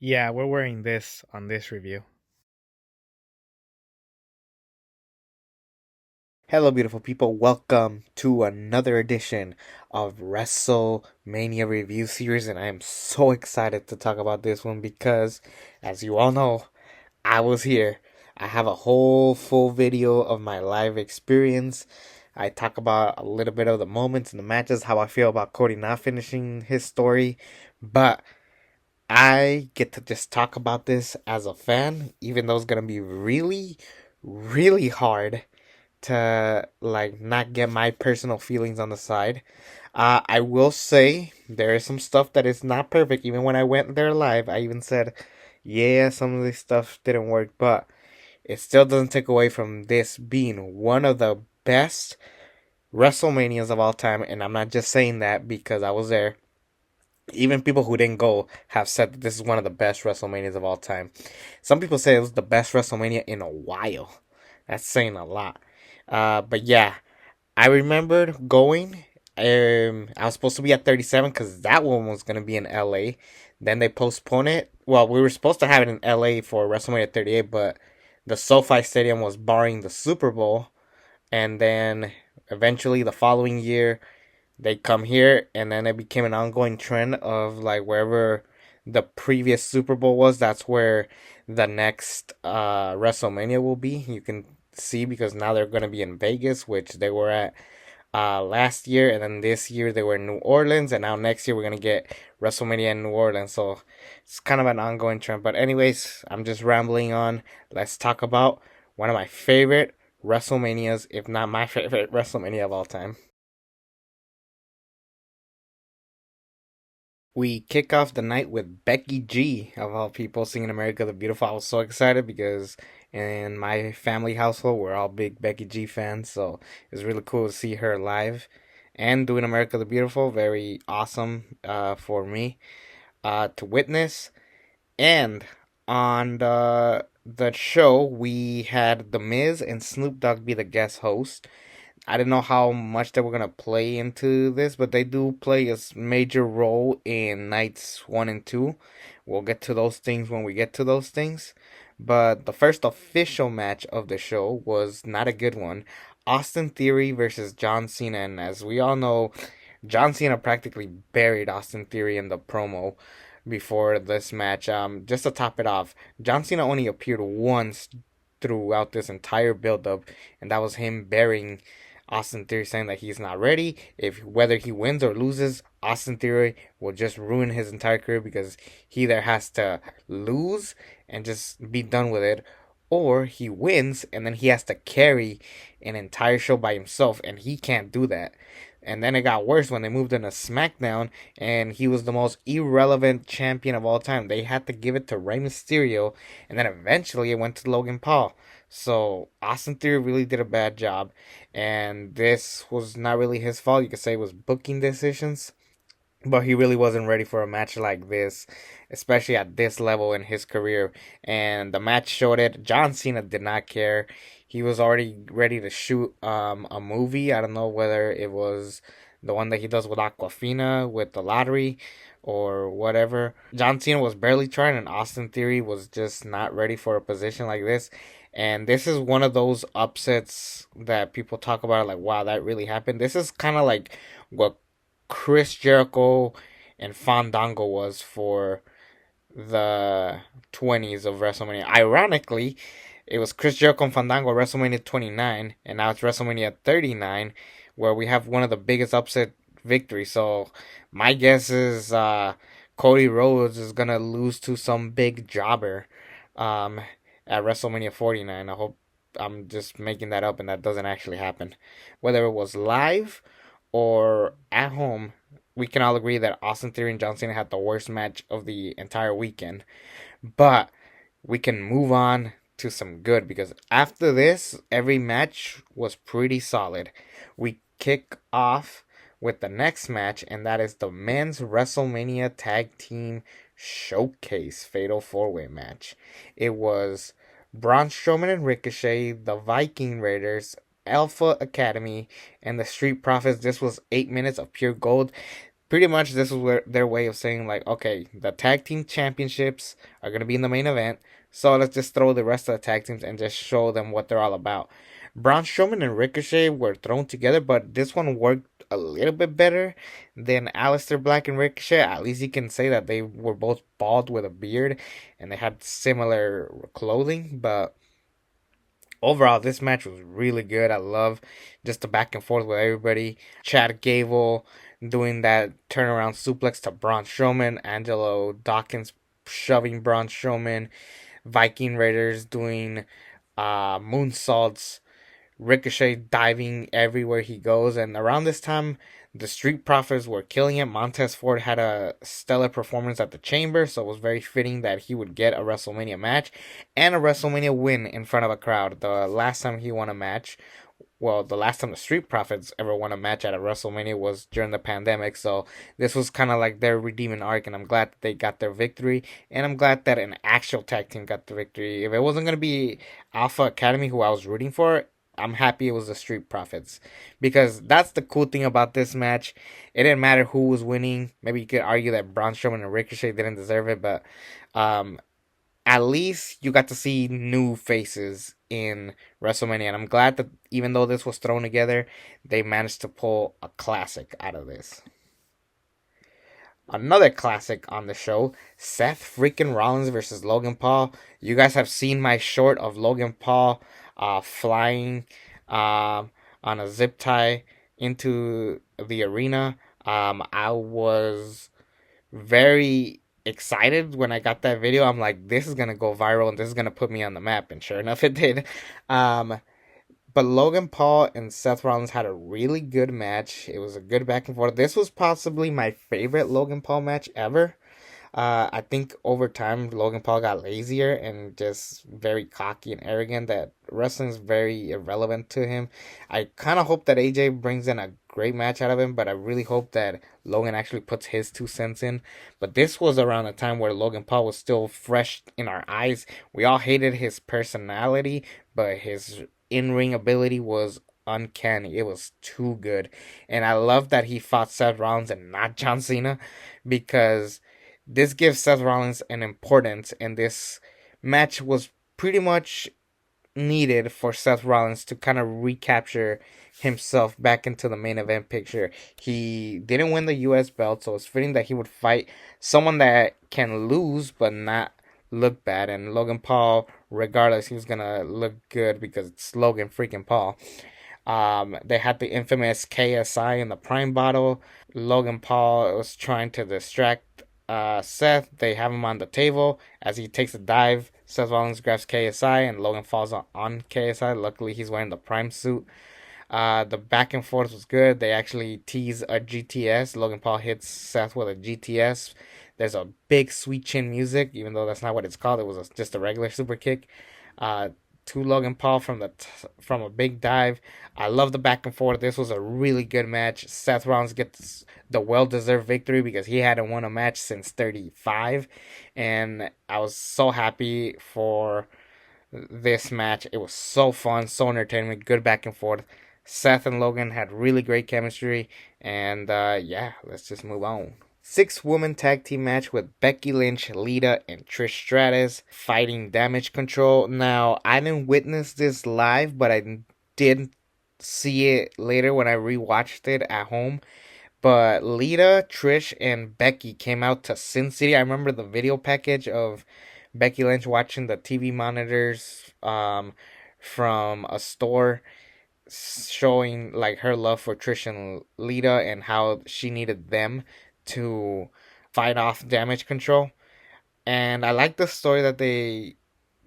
Yeah, we're wearing this on this review. Hello, beautiful people. Welcome to another edition of WrestleMania Review Series, and I am so excited to talk about this one because, as you all know, I was here. I have a whole full video of my live experience. I talk about a little bit of the moments and the matches, how I feel about Cody not finishing his story, but I get to just talk about this as a fan, even though it's gonna be really, really hard to like not get my personal feelings on the side. I will say there is some stuff that is not perfect. Even when I went there live, I even said, yeah, some of this stuff didn't work, but it still doesn't take away from this being one of the best WrestleManias of all time. And I'm not just saying that because I was there. Even people who didn't go have said that this is one of the best WrestleManias of all time. Some people say it was the best WrestleMania in a while. That's saying a lot. But yeah, I remembered going. I was supposed to be at 37 because that one was gonna be in LA. Then they postponed it. Well, we were supposed to have it in LA for WrestleMania 38, but the SoFi Stadium was barring the Super Bowl. And then eventually the following year, they come here, and then it became an ongoing trend of like wherever the previous Super Bowl was, that's where the next WrestleMania will be. You can see because now they're going to be in Vegas, which they were at last year, and then this year they were in New Orleans, and now next year we're gonna get WrestleMania in New Orleans. So it's kind of an ongoing trend. But anyways, I'm just rambling on. Let's talk about one of my favorite WrestleManias, if not my favorite WrestleMania of all time. We kick off the night with Becky G, of all people, singing America the Beautiful. I was so excited because in my family household, we're all big Becky G fans. So it's really cool to see her live and doing America the Beautiful. Very awesome for me to witness. And on the show, we had The Miz and Snoop Dogg be the guest host. I didn't know how much they were gonna play into this, but they do play a major role in nights 1 and 2. We'll get to those things when we get to those things. But the first official match of the show was not a good one. Austin Theory versus John Cena, and as we all know, John Cena practically buried Austin Theory in the promo before this match. Just to top it off, John Cena only appeared once throughout this entire build-up, and that was him burying Austin Theory, saying that he's not ready. If whether he wins or loses, Austin Theory will just ruin his entire career because he either has to lose and just be done with it, or he wins and then he has to carry an entire show by himself, and he can't do that. And then it got worse when they moved into SmackDown, and he was the most irrelevant champion of all time. They had to give it to Rey Mysterio, and then eventually it went to Logan Paul. So Austin Theory really did a bad job, and this was not really his fault. You could say it was booking decisions, but he really wasn't ready for a match like this, especially at this level in his career. And the match showed it. John Cena did not care. He was already ready to shoot a movie. I don't know whether it was the one that he does with Aquafina with the lottery or whatever. John Cena was barely trying, and Austin Theory was just not ready for a position like this. And this is one of those upsets that people talk about, like, wow, that really happened. This is kind of like what Chris Jericho and Fandango was for the 20s of WrestleMania. Ironically, it was Chris Jericho and Fandango at WrestleMania 29, and now it's WrestleMania 39, where we have one of the biggest upset victories. So my guess is Cody Rhodes is gonna lose to some big jobber um, at WrestleMania 49. I hope I'm just making that up and that doesn't actually happen. Whether it was live or at home, we can all agree that Austin Theory and John Cena had the worst match of the entire weekend. But we can move on to some good because after this, every match was pretty solid. We kick off with the next match, and that is the men's WrestleMania Tag Team Showcase Fatal 4-Way match. It was Braun Strowman and Ricochet, the Viking Raiders, Alpha Academy, and the Street Profits. This was 8 minutes of pure gold. pretty much this was their way of saying like, okay, the tag team championships are gonna be in the main event, so let's just throw the rest of the tag teams and just show them what they're all about. Braun Strowman and Ricochet were thrown together, but this one worked a little bit better than Aleister Black and Ricochet. At least you can say that they were both bald with a beard and they had similar clothing, but overall, this match was really good. I love just the back and forth with everybody. Chad Gable doing that turnaround suplex to Braun Strowman. Angelo Dawkins shoving Braun Strowman. Viking Raiders doing moonsaults. Ricochet diving everywhere he goes. And around this time, the Street Profits were killing it. Montez Ford had a stellar performance at the Chamber, so it was very fitting that he would get a WrestleMania match and a WrestleMania win in front of a crowd. The last time he won a match, well, the last time the Street Profits ever won a match at a WrestleMania was during the pandemic, so this was kind of like their redeeming arc, and I'm glad that they got their victory, and I'm glad that an actual tag team got the victory. If it wasn't going to be Alpha Academy, who I was rooting for, I'm happy it was the Street Profits, because that's the cool thing about this match. It didn't matter who was winning. Maybe you could argue that Braun Strowman and Ricochet didn't deserve it, but um, at least you got to see new faces in WrestleMania. And I'm glad that even though this was thrown together, they managed to pull a classic out of this. Another classic on the show, Seth freaking Rollins versus Logan Paul. You guys have seen my short of Logan Paul flying on a zip tie into the arena. I was very excited when I got that video. I'm like, this is gonna go viral and this is gonna put me on the map, and sure enough, it did. Um, but Logan Paul and Seth Rollins had a really good match. It was a good back and forth. This was possibly my favorite Logan Paul match ever. I think over time Logan Paul got lazier and just very cocky and arrogant that wrestling's very irrelevant to him. I kind of hope that AJ brings in a great match out of him, but I really hope that Logan actually puts his 2 cents in. But this was around a time where Logan Paul was still fresh in our eyes. We all hated his personality, but his in-ring ability was uncanny. It was too good. And I love that he fought Seth Rollins and not John Cena, because this gives Seth Rollins an importance, and this match was pretty much needed for Seth Rollins to kind of recapture himself back into the main event picture. He didn't win the US belt, so it's fitting that he would fight someone that can lose but not look bad. And Logan Paul, regardless, he was gonna look good because it's Logan freaking Paul. They had the infamous KSI in the Prime bottle. Logan Paul was trying to distract Seth. They have him on the table as he takes a dive. Seth Rollins grabs KSI and Logan falls on KSI. Luckily, he's wearing the Prime suit. The back and forth was good. They actually tease a GTS. Logan Paul hits Seth with a GTS. There's a big sweet chin music, even though that's not what it's called. It was just a regular super kick. Uh, to Logan Paul from a big dive. I love the back and forth. This was a really good match. Seth Rollins gets the well-deserved victory because he hadn't won a match since 35, and I was so happy for this match. It was so fun, so entertaining, good back and forth. Seth and Logan had really great chemistry, and yeah, let's just move on. 6-woman tag team match with Becky Lynch, Lita, and Trish Stratus fighting Damage Control. Now, I didn't witness this live, but I did see it later when I rewatched it at home. But Lita, Trish, and Becky came out to Sin City. I remember the video package of Becky Lynch watching the TV monitors from a store, showing like her love for Trish and Lita and how she needed them to fight off Damage Control. And I like the story that they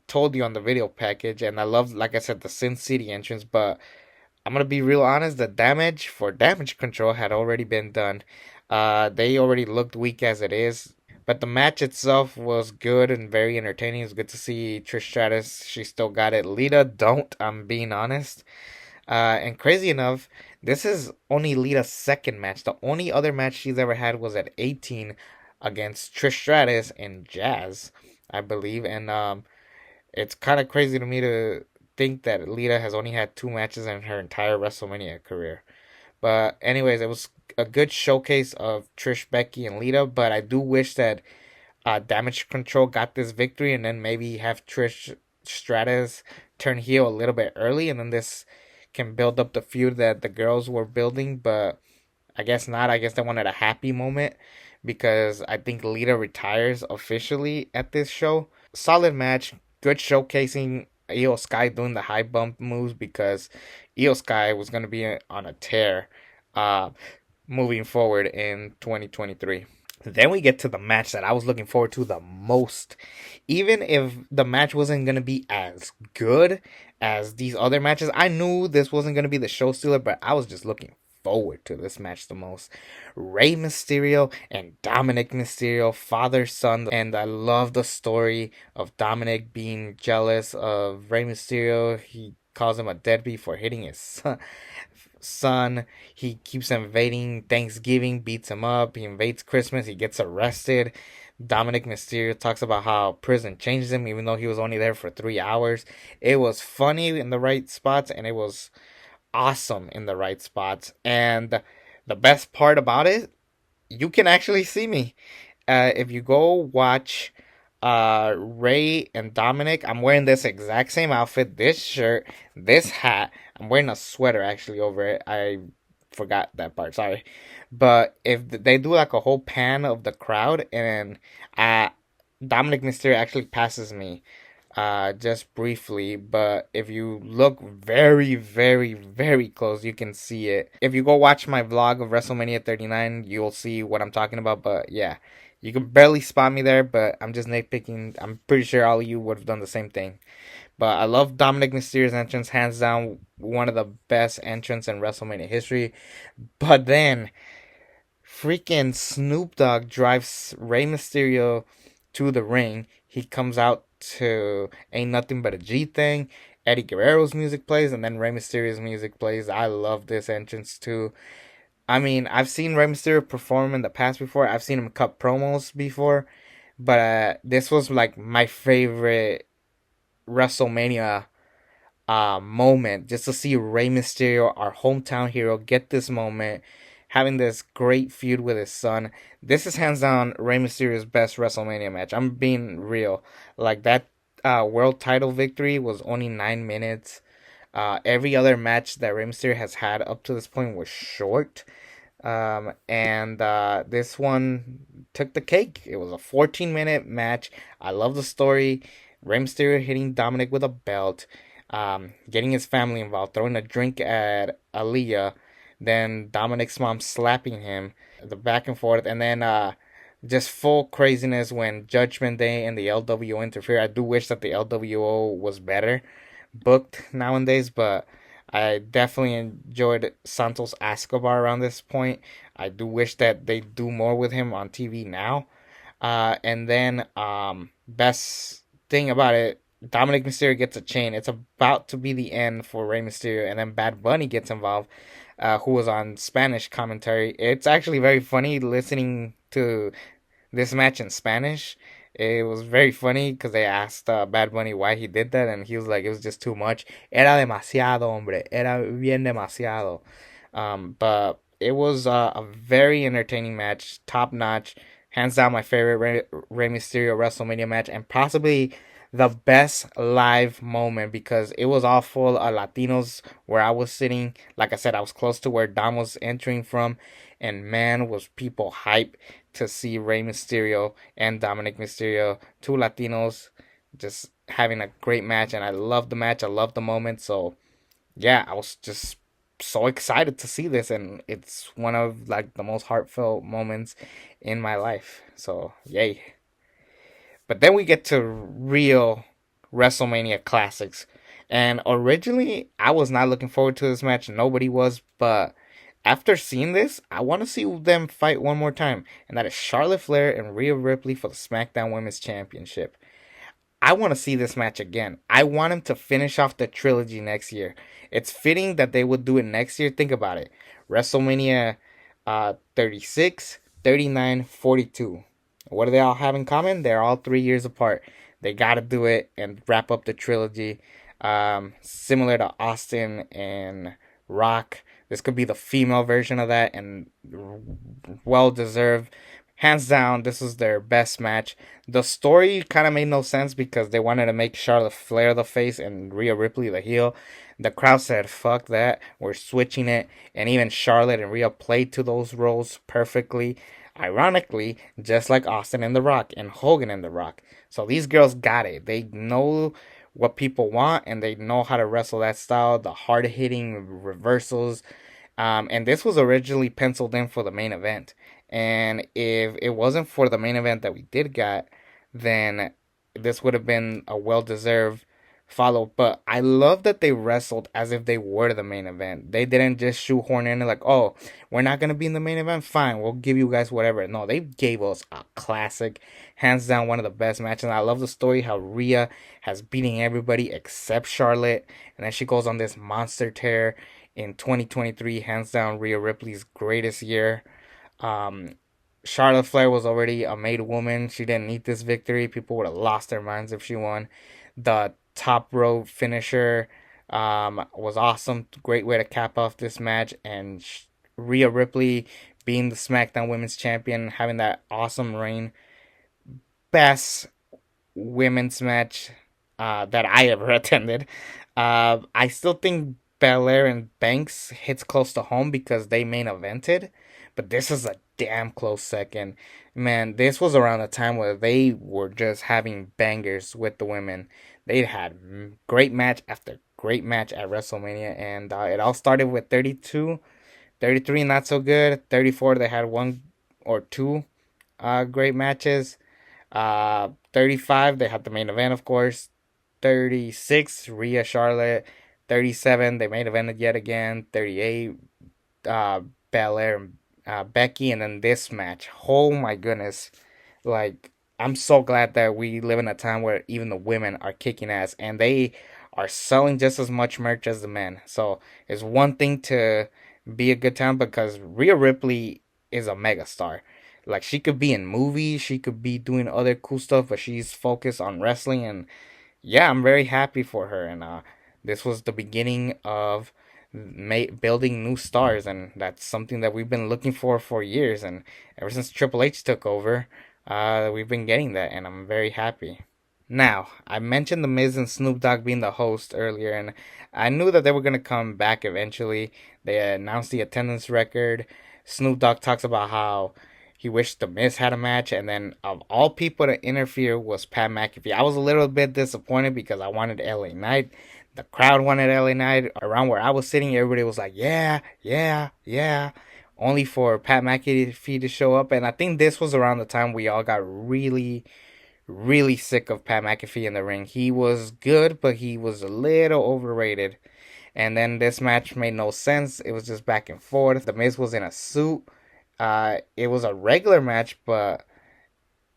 told you on the video package, and I love, like I said, the Sin City entrance. But I'm gonna be real honest, the damage for Damage Control had already been done. They already looked weak as it is. But the match itself was good and very entertaining. It was good to see Trish Stratus. She still got it. Lita don't, I'm being honest. And crazy enough, this is only Lita's second match. The only other match she's ever had was at 18 against Trish Stratus and Jazz, I believe. And it's kind of crazy to me to think that Lita has only had 2 matches in her entire WrestleMania career. But anyways, it was a good showcase of Trish, Becky, and Lita, but I do wish that Damage Control got this victory, and then maybe have Trish Stratus turn heel a little bit early, and then this can build up the feud that the girls were building. But I guess not. I guess they wanted a happy moment because I think Lita retires officially at this show. Solid match, good showcasing Io Sky doing the high bump moves because Io Sky was going to be on a tear uh, moving forward in 2023. Then we get to the match that I was looking forward to the most. Even if the match wasn't going to be as good as these other matches, I knew this wasn't going to be the show stealer, but I was just looking forward to this match the most. Rey Mysterio and Dominik Mysterio, father son, and I love the story of Dominik being jealous of Rey Mysterio. He calls him a deadbeat for hitting his son. He keeps invading Thanksgiving, beats him up. He invades Christmas. He gets arrested. Dominik Mysterio talks about how prison changed him, even though he was only there for 3 hours. It was funny in the right spots, and it was awesome in the right spots. And the best part about it, you can actually see me. If you go watch Rey and Dominik, I'm wearing this exact same outfit, this shirt, this hat. I'm wearing a sweater actually over it. I forgot that part, sorry. But if they do like a whole pan of the crowd, and Dominik Mysterio actually passes me just briefly, but if you look very, very, very close, you can see it. If you go watch my vlog of WrestleMania 39, you'll see what I'm talking about. But yeah, you can barely spot me there, but I'm just nitpicking. I'm pretty sure all of you would have done the same thing. But I love Dominik Mysterio's entrance, hands down one of the best entrants in WrestleMania history. But then freaking Snoop Dogg drives Rey Mysterio to the ring. He comes out to Ain't Nothing But a G Thing. Eddie Guerrero's music plays, and then Rey Mysterio's music plays. I love this entrance too. I mean, I've seen Rey Mysterio perform in the past before. I've seen him cut promos before. But this was like my favorite WrestleMania moment, just to see Rey Mysterio, our hometown hero, get this moment, having this great feud with his son. This is hands down Rey Mysterio's best WrestleMania match. I'm being real. Like that world title victory was only 9 minutes. Every other match that Rey Mysterio has had up to this point was short. And this one took the cake. It was a 14-minute match. I love the story. Rey Mysterio hitting Dominik with a belt, getting his family involved, throwing a drink at Aaliyah, then Dominik's mom slapping him, the back and forth, and then just full craziness when Judgement Day and the LWO interfere. I do wish that the LWO was better booked nowadays, but I definitely enjoyed Santos Escobar around this point. I do wish that they do more with him on TV now. And then best thing about it, Dominik Mysterio gets a chain. It's about to be the end for Rey Mysterio, and then Bad Bunny gets involved, who was on Spanish commentary. It's actually very funny listening to this match in Spanish. It was very funny because they asked Bad Bunny why he did that, and he was like, it was just too much. Era demasiado, hombre. Era bien demasiado. But it was a very entertaining match, top notch. Hands down, my favorite Rey Mysterio WrestleMania match, and possibly the best live moment because it was all full of Latinos where I was sitting. Like I said, I was close to where Dom was entering from, and man, was people hype to see Rey Mysterio and Dominik Mysterio, two Latinos, just having a great match. And I love the match. I love the moment. So yeah, I was just so excited to see this, and it's one of like the most heartfelt moments in my life. So yay. But then we get to real WrestleMania classics. And originally, I was not looking forward to this match. Nobody was. But after seeing this, I want to see them fight one more time. And that is Charlotte Flair and Rhea Ripley for the SmackDown Women's Championship. I want to see this match again. I want them to finish off the trilogy next year. It's fitting that they would do it next year. Think about it. WrestleMania 36, 39, 42. What do they all have in common? They're all 3 years apart. They got to do it and wrap up the trilogy. Similar to Austin and Rock, This could be the female version of that, and well deserved. Hands down, this was their best match. The story kind of made no sense because they wanted to make Charlotte Flair the face and Rhea Ripley the heel. The crowd said, fuck that, we're switching it. And even Charlotte and Rhea played to those roles perfectly. Ironically, just like Austin and The Rock and Hogan and The Rock. So these girls got it. They know what people want and they know how to wrestle that style, the hard hitting reversals. And this was originally penciled in for the main event. And if it wasn't for the main event that we did get, then this would have been a well deserved follow. But I love that they wrestled as if they were the main event. They didn't just shoehorn in like, oh, we're not gonna be in the main event. Fine, we'll give you guys whatever. No, they gave us a classic, hands down one of the best matches. And I love the story how Rhea has beating everybody except Charlotte, and then she goes on this monster tear in 2023. Hands down, Rhea Ripley's greatest year. Um, Charlotte Flair was already a made woman. She didn't need this victory. People would have lost their minds if she won. The top rope finisher was awesome. Great way to cap off this match. And Rhea Ripley being the SmackDown Women's Champion, having that awesome reign. Best women's match that I ever attended. I still think Belair and Banks hits close to home because they main evented, but this is a damn close second. Man, this was around the time where they were just having bangers with the women. They had great match after great match at WrestleMania, and it all started with 32, 33 not so good, 34 they had one or two great matches. 35 they had the main event, of course. 36 Rhea Charlotte. 37 they main evented yet again. 38 Belair and Becky, and then this match. Oh my goodness! Like, I'm so glad that we live in a time where even the women are kicking ass and they are selling just as much merch as the men. So it's one thing to be a good time because Rhea Ripley is a megastar. Like, she could be in movies, she could be doing other cool stuff, but she's focused on wrestling. And yeah, I'm very happy for her. And this was the beginning of building new stars, and that's something that we've been looking for years. And ever since Triple H took over, we've been getting that, and I'm very happy. Now, I mentioned The Miz and Snoop Dogg being the host earlier, and I knew that they were going to come back eventually. They announced the attendance record. Snoop Dogg talks about how he wished The Miz had a match, and then of all people to interfere was Pat McAfee. I was a little bit disappointed because I wanted LA Knight. The crowd wanted LA Knight. Around where I was sitting, everybody was like, yeah, yeah, yeah. Only for Pat McAfee to show up. And I think this was around the time we all got really, really sick of Pat McAfee in the ring. He was good, but he was a little overrated. And then this match made no sense. It was just back and forth. The Miz was in a suit. It was a regular match, but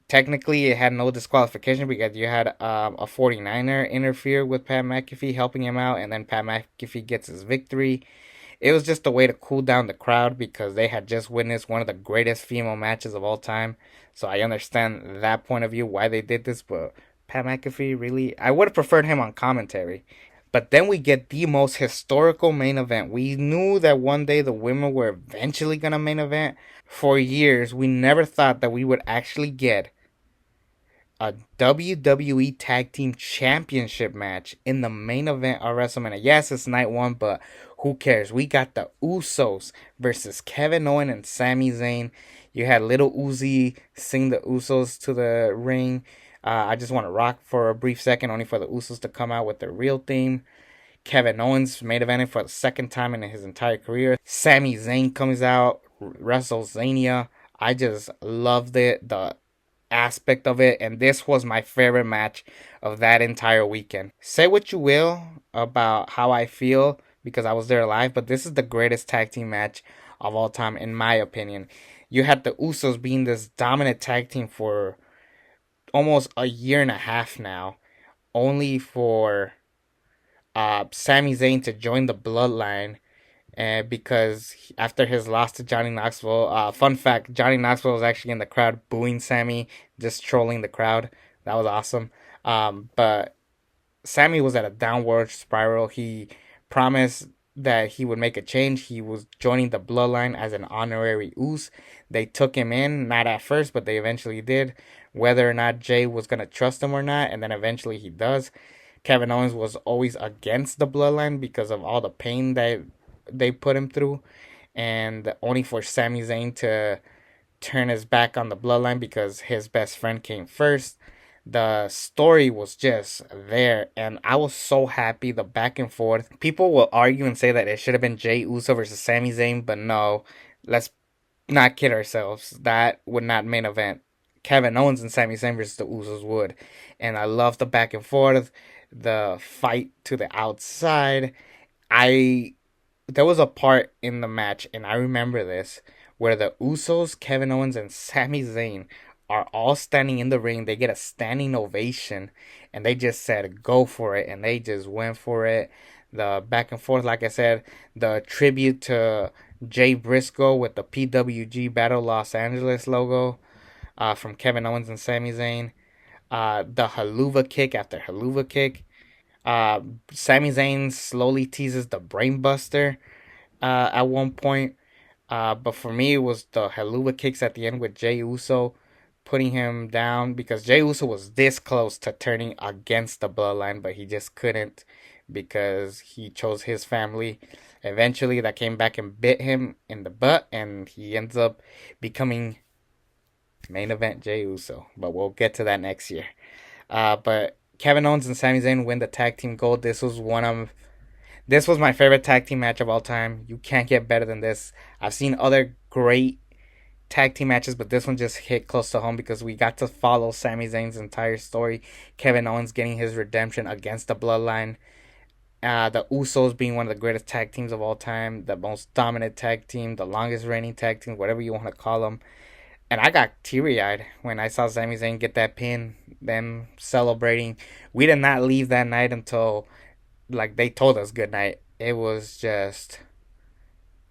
technically it had no disqualification because you had a 49er interfere with Pat McAfee, helping him out, and then Pat McAfee gets his victory. It was just a way to cool down the crowd because they had just witnessed one of the greatest female matches of all time. So I understand that point of view why they did this, but Pat McAfee really, I would have preferred him on commentary. But then we get the most historical main event. We knew that one day the women were eventually going to main event. For years, we never thought that we would actually get a WWE Tag Team Championship match in the main event of WrestleMania. Yes, it's night one, but who cares? We got the Usos versus Kevin Owens and Sami Zayn. You had Little Uzi sing the Usos to the ring. I just want to rock for a brief second, only for the Usos to come out with their real theme. Kevin Owens made event for the second time in his entire career. Sami Zayn comes out, WrestleMania. I just loved it, the aspect of it, and this was my favorite match of that entire weekend. Say what you will about how I feel because I was there live, but this is the greatest tag team match of all time, in my opinion. You had the Usos being this dominant tag team for almost a year and a half now, only for Sami Zayn to join the Bloodline. And because after his loss to Johnny Knoxville, fun fact, Johnny Knoxville was actually in the crowd booing Sami, just trolling the crowd. That was awesome. But Sami was at a downward spiral. He promised that he would make a change. He was joining the Bloodline as an honorary Uso. They took him in, not at first, but they eventually did. Whether or not Jay was going to trust him or not, and then eventually he does. Kevin Owens was always against the Bloodline because of all the pain that they put him through, and only for Sami Zayn to turn his back on the Bloodline because his best friend came first. The story was just there, and I was so happy. The back and forth. People will argue and say that it should have been Jey Uso versus Sami Zayn, but no, let's not kid ourselves. That would not main event. Kevin Owens and Sami Zayn versus the Usos would, and I love the back and forth, the fight to the outside. I There was a part in the match, and I remember this, where the Usos, Kevin Owens, and Sami Zayn are all standing in the ring. They get a standing ovation, and they just said, go for it, and they just went for it. The back and forth, like I said, the tribute to Jay Briscoe with the PWG Battle Los Angeles logo from Kevin Owens and Sami Zayn. The haluva kick after haluva kick. Uh, Sami Zayn slowly teases the brainbuster at one point. But for me, it was the haluva kicks at the end with Jey Uso putting him down because Jey Uso was this close to turning against the Bloodline, but he just couldn't because he chose his family. Eventually, that came back and bit him in the butt, and he ends up becoming main event Jey Uso. But we'll get to that next year. But Kevin Owens and Sami Zayn win the tag team gold. This was my favorite tag team match of all time. You can't get better than this. I've seen other great tag team matches, but this one just hit close to home because we got to follow Sami Zayn's entire story. Kevin Owens getting his redemption against the Bloodline. The Usos being one of the greatest tag teams of all time, the most dominant tag team, the longest reigning tag team, whatever you want to call them. And I got teary eyed when I saw Sami Zayn get that pin, them celebrating. We did not leave that night until like they told us good night. It was just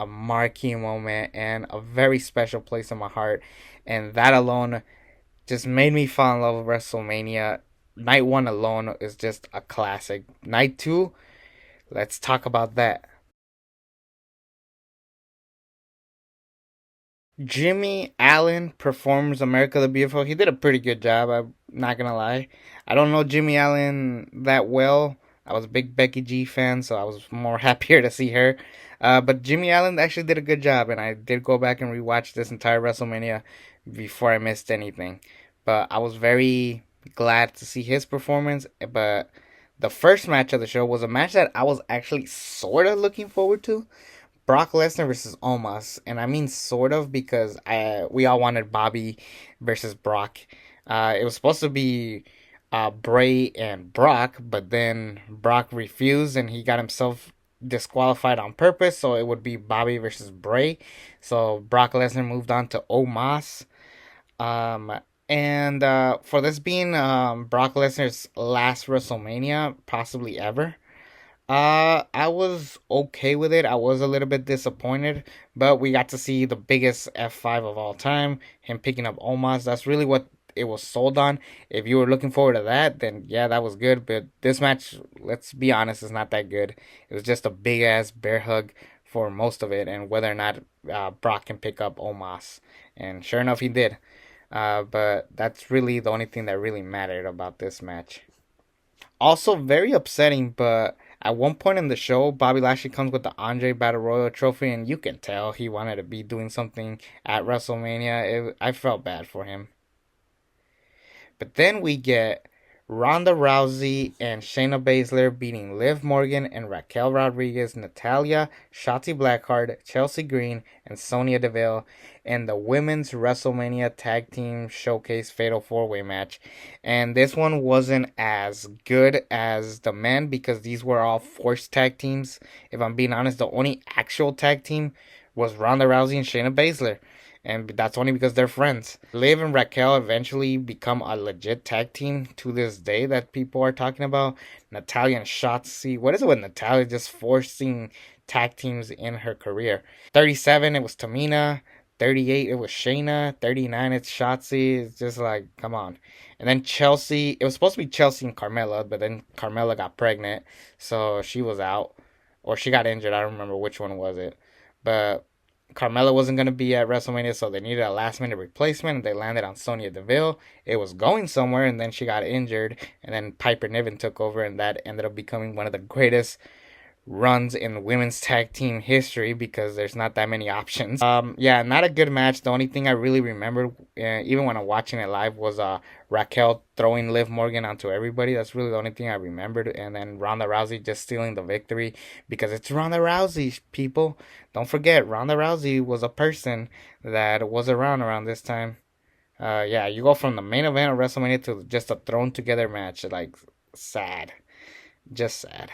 a marquee moment and a very special place in my heart. And that alone just made me fall in love with WrestleMania. Night one alone is just a classic. Night two, let's talk about that. Jimmy Allen performs America the Beautiful. He did a pretty good job, I'm not gonna lie. I don't know Jimmy Allen that well. I was a big Becky G fan, so I was more happier to see her. But Jimmy Allen actually did a good job, and I did go back and rewatch this entire WrestleMania before I missed anything. But I was very glad to see his performance. But the first match of the show was a match that I was actually sort of looking forward to. Brock Lesnar versus Omos, and I mean sort of because we all wanted Bobby versus Brock. It was supposed to be Bray and Brock, but then Brock refused and he got himself disqualified on purpose, so it would be Bobby versus Bray. So Brock Lesnar moved on to Omos. Um, and for this being Brock Lesnar's last WrestleMania, possibly ever. I was okay with it. I was a little bit disappointed, but we got to see the biggest F5 of all time, him picking up Omos. That's really what it was sold on. If you were looking forward to that, then yeah, that was good. But this match, let's be honest, is not that good. It was just a big ass bear hug for most of it, and whether or not Brock can pick up Omos. And sure enough, he did. But that's really the only thing that really mattered about this match. Also, very upsetting, but at one point in the show, Bobby Lashley comes with the Andre Battle Royal trophy, and you can tell he wanted to be doing something at WrestleMania. I felt bad for him. But then we get Ronda Rousey and Shayna Baszler beating Liv Morgan and Raquel Rodriguez, Natalia, Shotzi Blackheart, Chelsea Green, and Sonya Deville in the Women's WrestleMania Tag Team Showcase Fatal 4-Way match. And this one wasn't as good as the men because these were all forced tag teams. If I'm being honest, the only actual tag team was Ronda Rousey and Shayna Baszler, and that's only because they're friends. Liv and Raquel eventually become a legit tag team to this day that people are talking about. Natalia and Shotzi. What is it with Natalia just forcing tag teams in her career? 37, it was Tamina. 38, it was Shayna. 39, it's Shotzi. It's just like, come on. And then Chelsea. It was supposed to be Chelsea and Carmella, but then Carmella got pregnant, so she was out. or she got injured. I don't remember which one was it, but Carmella wasn't going to be at WrestleMania, so they needed a last minute replacement, and they landed on Sonya Deville. It was going somewhere, and then she got injured, and then Piper Niven took over, and that ended up becoming one of the greatest runs in women's tag team history because there's not that many options. Yeah, not a good match. The only thing I really remembered, even when I'm watching it live, was Raquel throwing Liv Morgan onto everybody. That's really the only thing I remembered. And then Ronda Rousey just stealing the victory because it's Ronda Rousey, people. Don't forget, Ronda Rousey was a person that was around this time. Yeah, you go from the main event of WrestleMania to just a thrown together match. Like, sad. Just sad.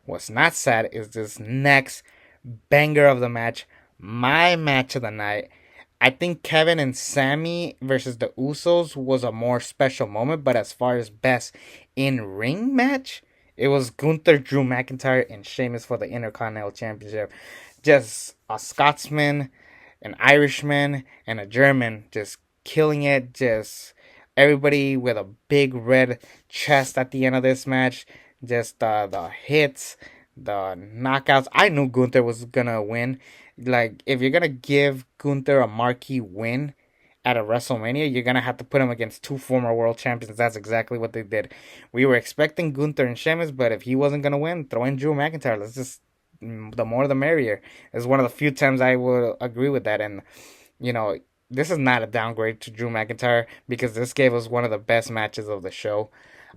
What's not sad is this next banger of the match, my match of the night. I think Kevin and Sami versus the Usos was a more special moment, but as far as best in ring match, it was Gunther, Drew McIntyre, and Sheamus for the Intercontinental Championship. Just a Scotsman, an Irishman, and a German just killing it. Just everybody with a big red chest at the end of this match. Just the hits, the knockouts. I knew Gunther was gonna win. Like, if you're gonna give Gunther a marquee win at a WrestleMania, you're gonna have to put him against two former world champions. That's exactly what they did. We were expecting Gunther and Sheamus, but if he wasn't gonna win, throw in Drew McIntyre. Let's just the more the merrier. It's one of the few times I will agree with that. And you know, this is not a downgrade to Drew McIntyre because this gave us one of the best matches of the show.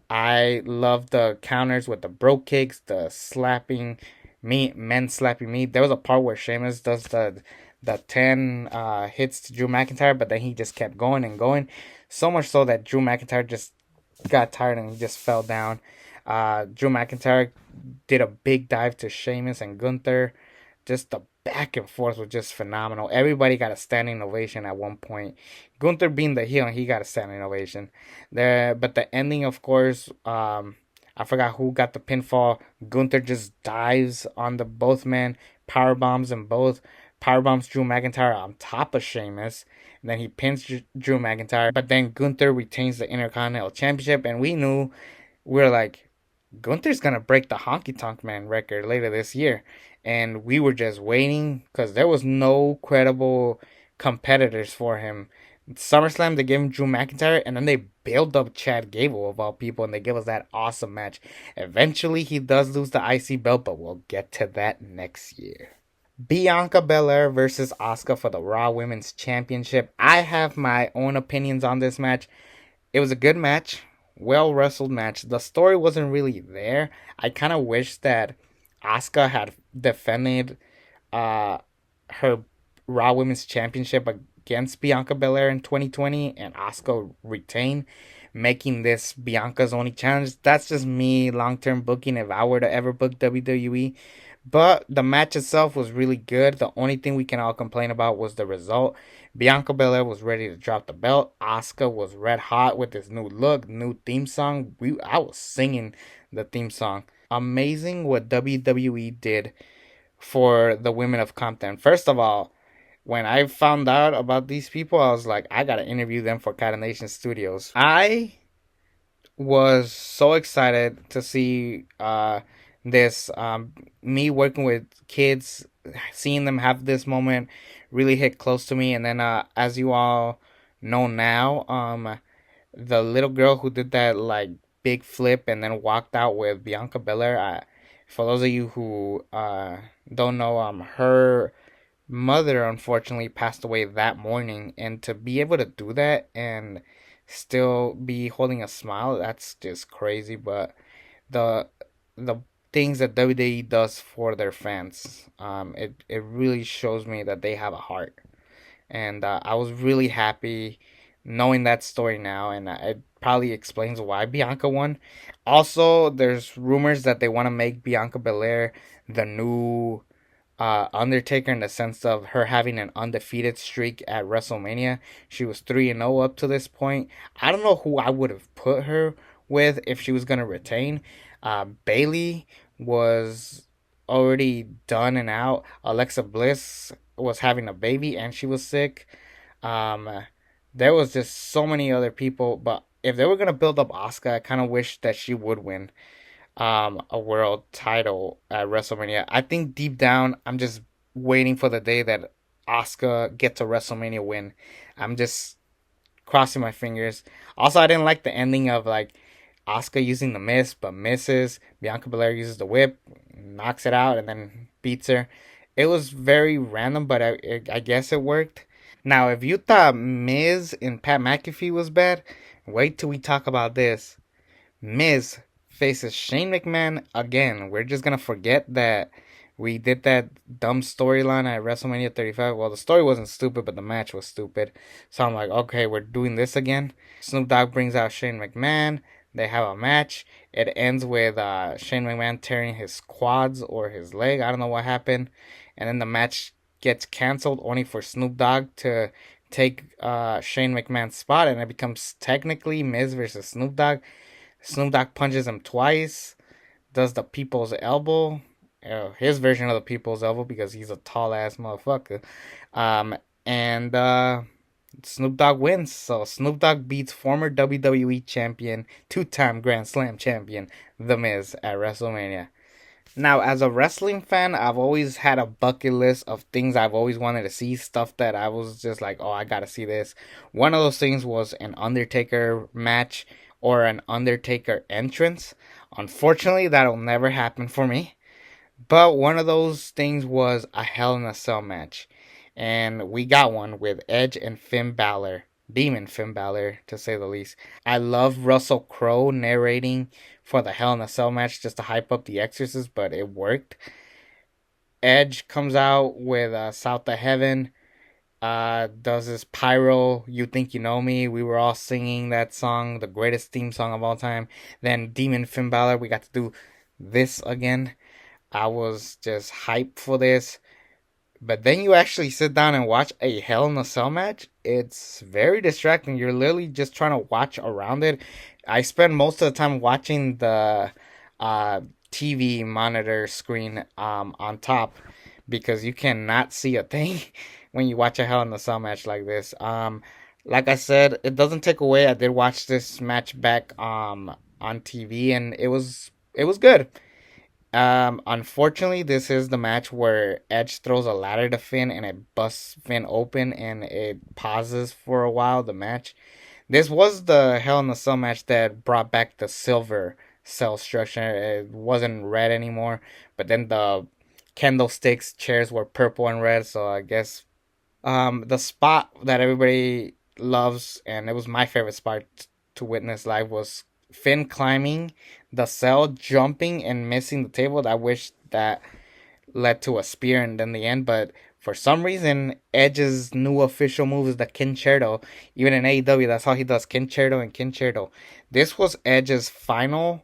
I love the counters with the bro kicks, the slapping me, men slapping me. There was a part where Sheamus does the 10 hits to Drew McIntyre, but then he just kept going and going. So much so that Drew McIntyre just got tired and he just fell down. Drew McIntyre did a big dive to Sheamus and Gunther. Just the back and forth was just phenomenal. Everybody got a standing ovation at one point. Gunther being the heel, and he got a standing ovation. There, but the ending, of course, I forgot who got the pinfall. Gunther just dives on the both men, power bombs them both. Power bombs Drew McIntyre on top of Sheamus. And then he pins Drew McIntyre. But then Gunther retains the Intercontinental Championship, and we were like, Gunther's gonna break the Honky Tonk Man record later this year, and we were just waiting because there was no credible competitors for him. SummerSlam they gave him Drew McIntyre, and then they built up Chad Gable of all people, and they give us that awesome match. Eventually, he does lose the IC belt, but we'll get to that next year. Bianca Belair versus Asuka for the Raw Women's Championship. I have my own opinions on this match. It was a good match, well wrestled match. The story wasn't really there. I kind of wish that Asuka had defended uh, her Raw Women's Championship against Bianca Belair in 2020 and Asuka retained, making this Bianca's only challenge. That's just me long term booking if I were to ever book WWE. But the match itself was really good. The only thing we can all complain about was the result. Bianca Belair was ready to drop the belt. Asuka was red hot with his new look, new theme song. I was singing the theme song. Amazing what WWE did for the women of Compton. First of all, when I found out about these people, I was like, I gotta interview them for Cat Nation Studios. I was so excited to see this me working with kids, seeing them have this moment really hit close to me. And then as you all know now, the little girl who did that like big flip and then walked out with Bianca Belair, for those of you who don't know, her mother unfortunately passed away that morning, and to be able to do that and still be holding a smile, that's just crazy. But the the things that WWE does for their fans, it really shows me that they have a heart, and I was really happy knowing that story now, and it probably explains why Bianca won. Also, there's rumors that they want to make Bianca Belair the new Undertaker, in the sense of her having an undefeated streak at WrestleMania. She was 3-0 up to this point. I don't know who I would have put her with if she was going to retain. Bailey was already done and out. Alexa Bliss was having a baby and she was sick. Um, there was just so many other people, but if they were going to build up Asuka, I kind of wish that she would win. a world title at WrestleMania. I think deep down, I'm just waiting for the day that Asuka gets a WrestleMania win. I'm just crossing my fingers. Also, I didn't like the ending of like Asuka using the miss, but misses. Bianca Belair uses the whip, knocks it out, and then beats her. It was very random, but I guess it worked. Now, if you thought Miz and Pat McAfee was bad, wait till we talk about this. Miz faces Shane McMahon again. We're just gonna forget that we did that dumb storyline at WrestleMania 35. Well, the story wasn't stupid, but the match was stupid. So I'm like, okay, we're doing this again. Snoop Dogg brings out Shane McMahon. They have a match. It ends with Shane McMahon tearing his quads or his leg. I don't know what happened. And then the match gets canceled only for Snoop Dogg to take Shane McMahon's spot, and it becomes technically Miz versus Snoop Dogg. Snoop Dogg punches him twice, does the people's elbow, his version of the people's elbow because he's a tall ass motherfucker. Um, and Snoop Dogg wins. So Snoop Dogg beats former WWE champion, two-time Grand Slam champion, The Miz at WrestleMania. Now, as a wrestling fan, I've always had a bucket list of things I've always wanted to see, stuff that I was just like, oh, I gotta see this. One of those things was an Undertaker match or an Undertaker entrance. Unfortunately, that'll never happen for me. But one of those things was a Hell in a Cell match. And we got one with Edge and Finn Balor. Demon Finn Balor, to say the least. I love Russell Crowe narrating for the Hell in a Cell match just to hype up the Exorcist, but it worked. Edge comes out with South of Heaven, does this pyro, You Think You Know Me. We were all singing that song, the greatest theme song of all time. Then Demon Finn Balor, we got to do this again. I was just hyped for this. But then you actually sit down and watch a Hell in a Cell match. It's very distracting. You're literally just trying to watch around it. I spend most of the time watching the uh, TV monitor screen on top because you cannot see a thing when you watch a Hell in a Cell match like this. Like I said, it doesn't take away. I did watch this match back on TV, and it was good. Unfortunately, this is the match where Edge throws a ladder to Finn and it busts Finn open and it pauses for a while, the match. This was the Hell in a Cell match that brought back the silver cell structure. It wasn't red anymore, but then the candlesticks chairs were purple and red, so I guess the spot that everybody loves, and it was my favorite spot to witness live, was Finn climbing the cell, jumping and missing the table. I wish that led to a spear and then the end, but for some reason, Edge's new official move is the Concerto. Even in AEW, that's how he does Concerto and Concerto. This was Edge's final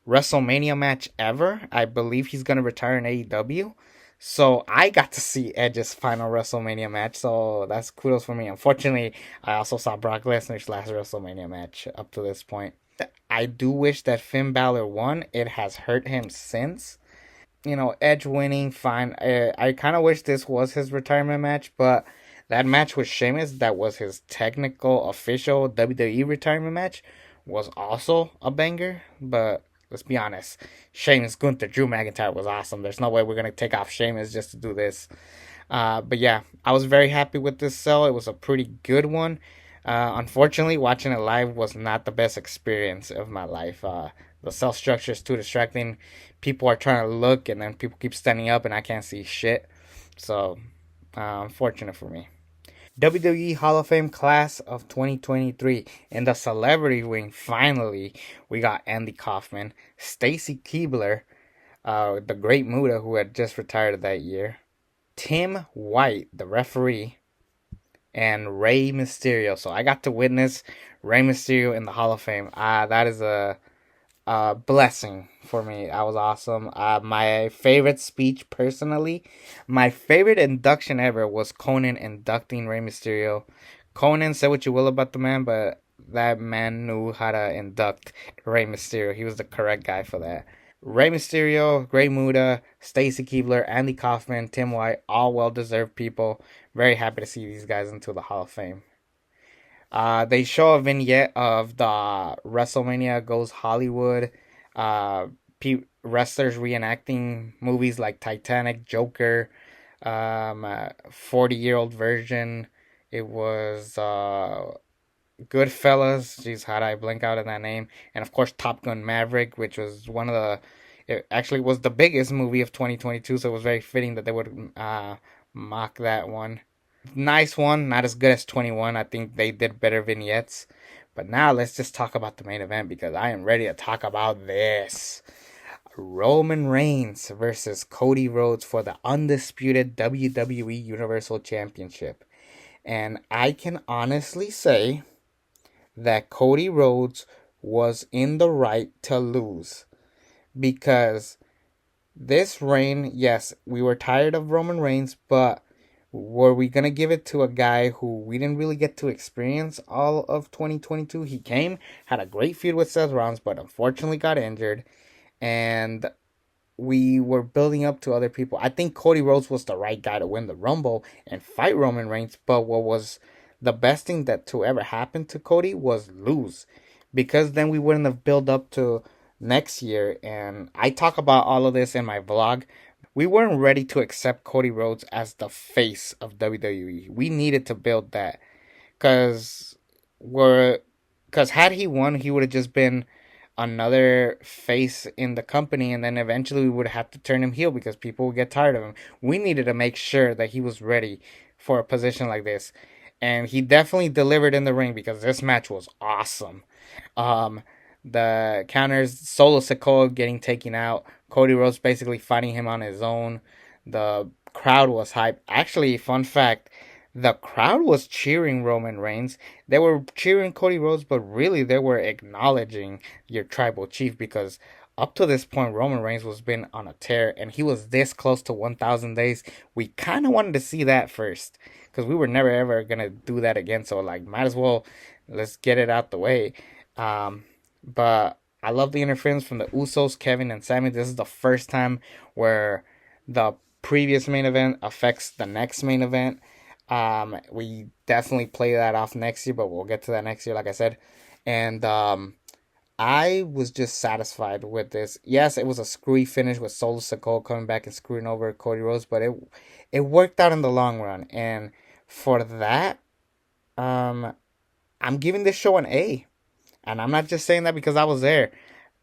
WrestleMania match ever. I believe he's gonna retire in AEW. So I got to see Edge's final WrestleMania match. So that's kudos for me. Unfortunately, I also saw Brock Lesnar's last WrestleMania match up to this point. I do wish that Finn Balor won. It has hurt him since. Edge winning, fine. I kind of wish this was his retirement match, but that match with Sheamus, that was his technical official WWE retirement match, was also a banger. But let's be honest, Sheamus, Gunther, Drew McIntyre was awesome. There's no way we're gonna take off Sheamus just to do this. But yeah, I was very happy with this sell. It was a pretty good one. Unfortunately, watching it live was not the best experience of my life. The cell structure is too distracting. People are trying to look, and then people keep standing up, and I can't see shit. So, unfortunate for me. WWE Hall of Fame class of 2023. In the celebrity wing, finally, we got Andy Kaufman, Stacy Keibler, the Great Muta, who had just retired that year, Tim White, the referee, and Rey Mysterio. So I got to witness Rey Mysterio in the Hall of Fame. That is a blessing for me. That was awesome. My favorite speech, personally, my favorite induction ever was Conan inducting Rey Mysterio. Conan, say what you will about the man, but that man knew how to induct Rey Mysterio. He was the correct guy for that. Rey Mysterio, Grey Muta, Stacy Keibler, Andy Kaufman, Tim White, all well-deserved people. Very happy to see these guys into the Hall of Fame. They show a vignette of the WrestleMania Goes Hollywood wrestlers reenacting movies like Titanic, Joker, 40-year-old version. It was Goodfellas. Jeez, how did I blink out of that name? And of course, Top Gun Maverick, which was one of the. It actually was the biggest movie of 2022, so it was very fitting that they would mock that one. Nice one, not as good as 21. I think they did better vignettes. But now let's just talk about the main event because I am ready to talk about this. Roman Reigns versus Cody Rhodes for the undisputed WWE Universal Championship. And I can honestly say that Cody Rhodes was in the right to lose because this reign, yes, we were tired of Roman Reigns, but were we going to give it to a guy who we didn't really get to experience all of 2022? He came, had a great feud with Seth Rollins, but unfortunately got injured. And we were building up to other people. I think Cody Rhodes was the right guy to win the Rumble and fight Roman Reigns. But what was the best thing that to ever happen to Cody was lose, because then we wouldn't have built up to next year. And I talk about all of this in my vlog. We weren't ready to accept Cody Rhodes as the face of WWE. We needed to build that because had he won, he would have just been another face in the company, and then eventually we would have to turn him heel because people would get tired of him. We needed to make sure that he was ready for a position like this, and he definitely delivered in the ring because this match was awesome. Um, the counters, Solo Sikoa getting taken out, Cody Rhodes basically fighting him on his own. The crowd was hyped. Actually, fun fact, the crowd was cheering Roman Reigns. They were cheering Cody Rhodes, but really they were acknowledging your tribal chief because up to this point, Roman Reigns was been on a tear and he was this close to 1,000 days. We kind of wanted to see that first because we were never ever going to do that again. So, like, might as well let's get it out the way. But I love the interference from the Usos, Kevin, and Sami. This is the first time where the previous main event affects the next main event. We definitely play that off next year, but we'll get to that next year, like I said. And I was just satisfied with this. Yes, it was a screwy finish with Solo Sikoa coming back and screwing over Cody Rhodes, but it worked out in the long run. And for that, I'm giving this show an A. And I'm not just saying that because I was there.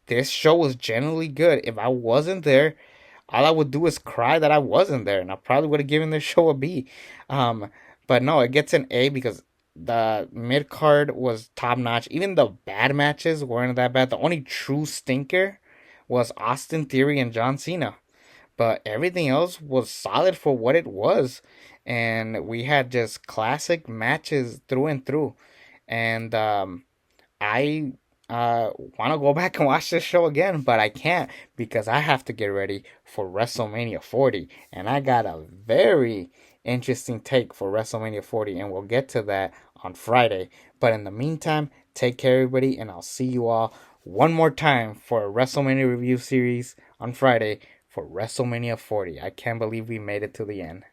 This show was generally good. If I wasn't there, all I would do is cry that I wasn't there, and I probably would have given this show a B. But no, it gets an A because the mid card was top notch. Even the bad matches weren't that bad. The only true stinker was Austin Theory and John Cena, but everything else was solid for what it was, and we had just classic matches through and through. And I want to go back and watch this show again, but I can't because I have to get ready for WrestleMania 40. And I got a very interesting take for WrestleMania 40, and we'll get to that on Friday. But in the meantime, take care, everybody, and I'll see you all one more time for a WrestleMania review series on Friday for WrestleMania 40. I can't believe we made it to the end.